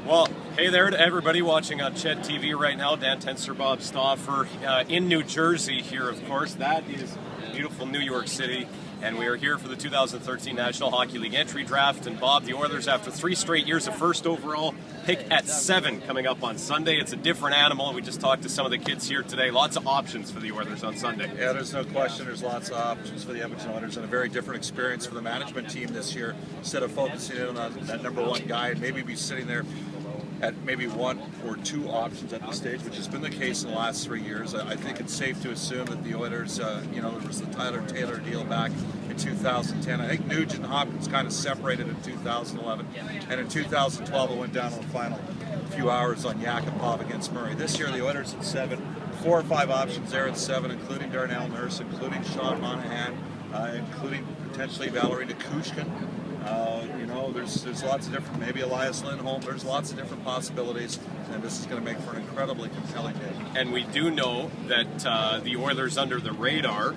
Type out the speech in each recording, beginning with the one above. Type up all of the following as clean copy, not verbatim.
Well, hey there to everybody watching on Ched TV right now. Dan Tencer, Bob Stauffer in New Jersey here, of course. That is beautiful New York City. And we are here for the 2013 National Hockey League entry draft. And Bob, the Oilers, after 3 straight years of first overall, pick at 7 coming up on Sunday. It's a different animal. We just talked to some of the kids here today. Lots of options for the Oilers on Sunday. Yeah, there's no question. There's lots of options for the Edmonton Oilers and a very different experience for the management team this year. Instead of focusing in on that number one guy and maybe be sitting there at maybe 1 or 2 options at this stage, which has been the case in the last 3 years. I think it's safe to assume that the Oilers, there was the Tyler Taylor deal back in 2010. I think Nugent and Hopkins kind of separated in 2011, and in 2012 it went down to the final few hours on Yakupov against Murray. This year the Oilers at 7, 4 or 5 options there at 7, including Darnell Nurse, including Sean Monahan, including potentially Valerie Nichushkin. There's lots of different, maybe Elias Lindholm. There's lots of different possibilities, and this is going to make for an incredibly compelling day. And we do know that the Oilers under the radar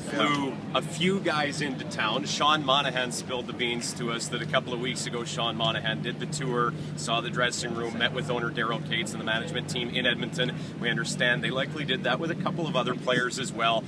flew a few guys into town. Sean Monahan spilled the beans to us that a couple of weeks ago Sean Monahan did the tour, saw the dressing room, met with owner Daryl Cates and the management team in Edmonton. We understand they likely did that with a couple of other players as well,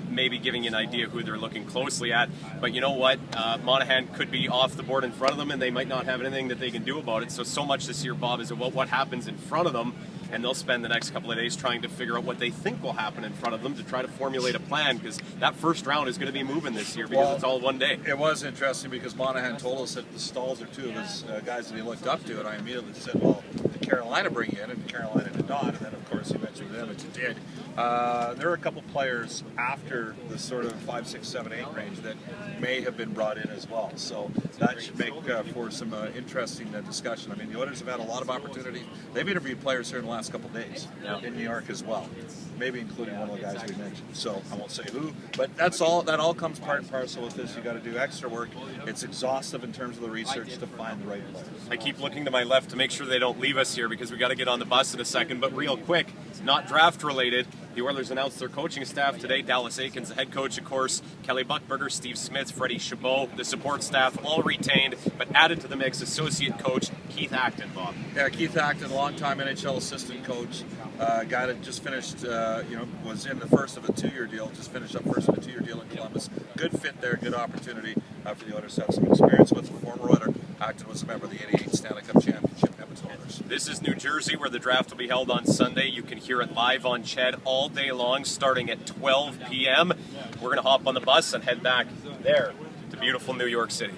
maybe giving you an idea who they're looking closely at. But you know what? Monahan could be off the board in front of them, and they might not have anything that they can do about it. So much this year, Bob, is about what happens in front of them, and they'll spend the next couple of days trying to figure out what they think will happen in front of them to try to formulate a plan, because that first round is going to be moving this year because it's all one day. It was interesting because Monahan told us that the Stalls are 2 of his guys that he looked up to, and I immediately said, well, did Carolina bring you in? And Carolina did not, and then of course he mentioned them, and did. There are a couple players after the sort of 5, 6, 7, 8 range that may have been brought in as well, so that should make for some interesting discussion. I mean, the Oilers have had a lot of opportunities. They've interviewed players here in the last couple of days in New York as well, maybe including one of the guys we mentioned. So I won't say who, but that all comes part and parcel with this. You got to do extra work. It's exhaustive in terms of the research to find the right players. I keep looking to my left to make sure they don't leave us here because we got to get on the bus in a second. But real quick, not draft related. The Oilers announced their coaching staff today. Dallas Aikens, the head coach, of course. Kelly Buchberger, Steve Smith, Freddie Chabot, the support staff, all retained, but added to the mix, associate coach Keith Acton, Bob. Yeah, Keith Acton, longtime NHL assistant coach, guy that just finished, was in the first of a 2-year deal, just finished up first of a 2-year deal in Columbus. Good fit there, good opportunity for the Oilers to have some experience with. The former Oiler, Acton was a member of the 88 Stanley Cup Championship Edmonton Oilers. This is New Jersey, where the draft will be held on Sunday. You can hear it live on Ched all day long, starting at 12 p.m. We're going to hop on the bus and head back there to beautiful New York City.